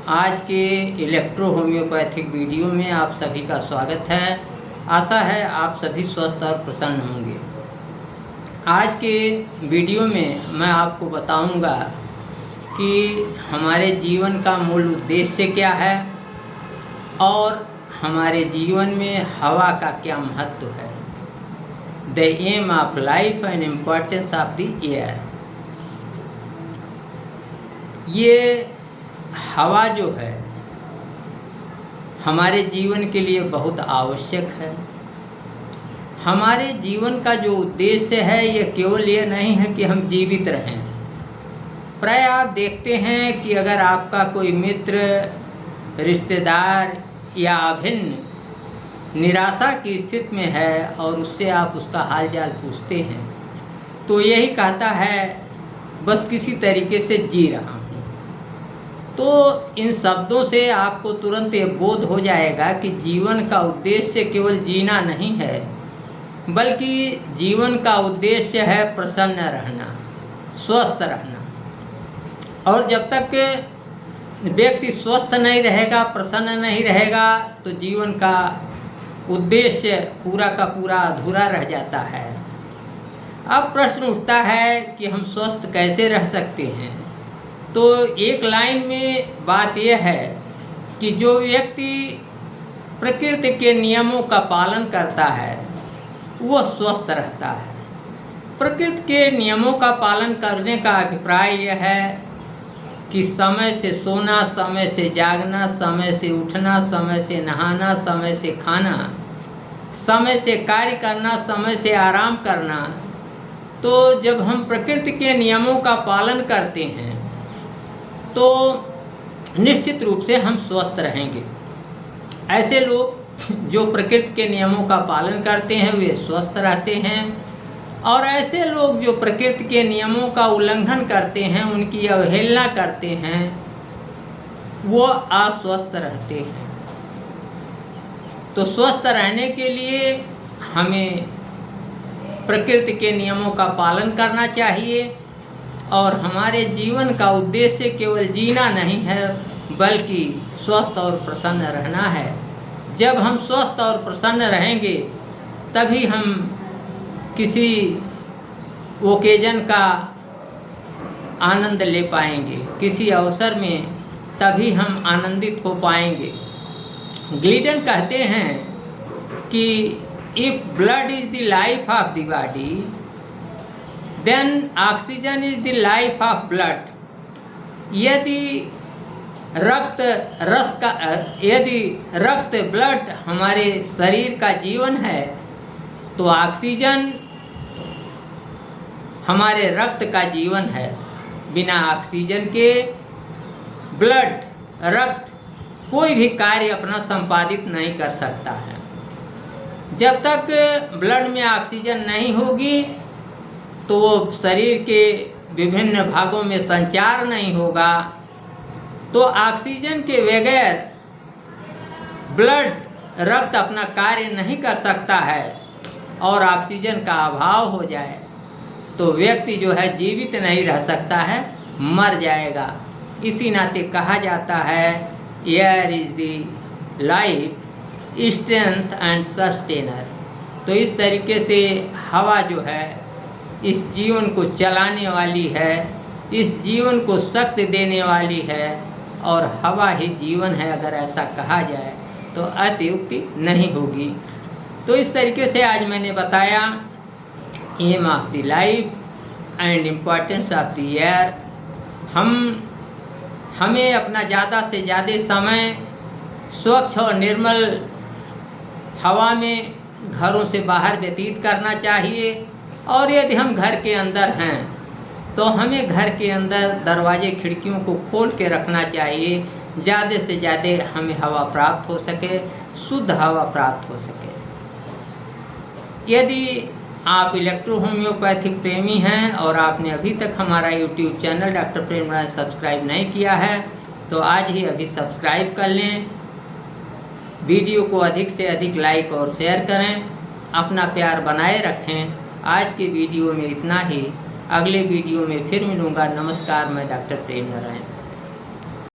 आज के electro homeopathic video में आप सभी का स्वागत है। आशा है आप सभी स्वस्थ और प्रसन्न होंगे। आज के वीडियो में मैं आपको बताऊंगा कि हमारे जीवन का मूल उद्देश्य क्या है और हमारे जीवन में हवा का क्या महत्व है। The aim of life and importance of the air. ये हवा जो है हमारे जीवन के लिए बहुत आवश्यक है। हमारे जीवन का जो उद्देश्य है ये केवल ये नहीं है कि हम जीवित रहें। प्राय आप देखते हैं कि अगर आपका कोई मित्र, रिश्तेदार या अभिन्न निराशा की स्थिति में है और उससे आप उसका हालचाल पूछते हैं तो यही कहता है बस किसी तरीके से जी रहा हूँ। तो इन शब्दों से आपको तुरंत ये बोध हो जाएगा कि जीवन का उद्देश्य केवल जीना नहीं है, बल्कि जीवन का उद्देश्य है प्रसन्न रहना, स्वस्थ रहना। और जब तक व्यक्ति स्वस्थ नहीं रहेगा, प्रसन्न नहीं रहेगा, तो जीवन का उद्देश्य पूरा का पूरा अधूरा रह जाता है। अब प्रश्न उठता है कि हम स्वस्थ कैसे रह सकते हैं। तो एक लाइन में बात यह है कि जो व्यक्ति प्रकृति के नियमों का पालन करता है वो स्वस्थ रहता है। प्रकृति के नियमों का पालन करने का अभिप्राय यह है कि समय से सोना, समय से जागना, समय से उठना, समय से नहाना, समय से खाना, समय से कार्य करना, समय से आराम करना। तो जब हम प्रकृति के नियमों का पालन करते हैं तो निश्चित रूप से हम स्वस्थ रहेंगे। ऐसे लोग जो प्रकृति के नियमों का पालन करते हैं वे स्वस्थ रहते हैं, और ऐसे लोग जो प्रकृति के नियमों का उल्लंघन करते हैं, उनकी अवहेलना करते हैं, वो अस्वस्थ रहते हैं। तो स्वस्थ रहने के लिए हमें प्रकृति के नियमों का पालन करना चाहिए, और हमारे जीवन का उद्देश्य केवल जीना नहीं है बल्कि स्वस्थ और प्रसन्न रहना है। जब हम स्वस्थ और प्रसन्न रहेंगे तभी हम किसी ओकेजन का आनंद ले पाएंगे, किसी अवसर में तभी हम आनंदित हो पाएंगे। ग्लीडन कहते हैं कि if blood is the life of the body then oxygen is the life of blood। यदि रक्त ब्लड हमारे शरीर का जीवन है तो ऑक्सीजन हमारे रक्त का जीवन है। बिना ऑक्सीजन के रक्त कोई भी कार्य अपना संपादित नहीं कर सकता है। जब तक ब्लड में ऑक्सीजन नहीं होगी तो वो शरीर के विभिन्न भागों में संचार नहीं होगा। तो ऑक्सीजन के बगैर रक्त अपना कार्य नहीं कर सकता है, और ऑक्सीजन का अभाव हो जाए तो व्यक्ति जो है जीवित नहीं रह सकता है, मर जाएगा। इसी नाते कहा जाता है air is the life, strength and sustainer. तो इस तरीके से हवा जो है इस जीवन को चलाने वाली है, इस जीवन को शक्ति देने वाली है, और हवा ही जीवन है अगर ऐसा कहा जाए तो अतियुक्ति नहीं होगी। तो इस तरीके से आज मैंने बताया aim of the life and importance of the air. हमें अपना ज़्यादा से ज़्यादा समय स्वच्छ और निर्मल हवा में घरों से बाहर व्यतीत करना चाहिए, और यदि हम घर के अंदर हैं तो हमें घर के अंदर दरवाजे खिड़कियों को खोल के रखना चाहिए, ज़्यादा से ज़्यादा हमें हवा प्राप्त हो सके, शुद्ध हवा प्राप्त हो सके। यदि आप इलेक्ट्रो होम्योपैथिक प्रेमी हैं और आपने अभी तक हमारा यूट्यूब चैनल डॉक्टर प्रेम राय सब्सक्राइब नहीं किया है तो आज ही अभी सब्सक्राइब कर लें। वीडियो को अधिक से अधिक लाइक और शेयर करें, अपना प्यार बनाए रखें। आज के वीडियो में इतना ही। अगले वीडियो में फिर मिलूँगा। नमस्कार, मैं डॉक्टर प्रेम नारायण।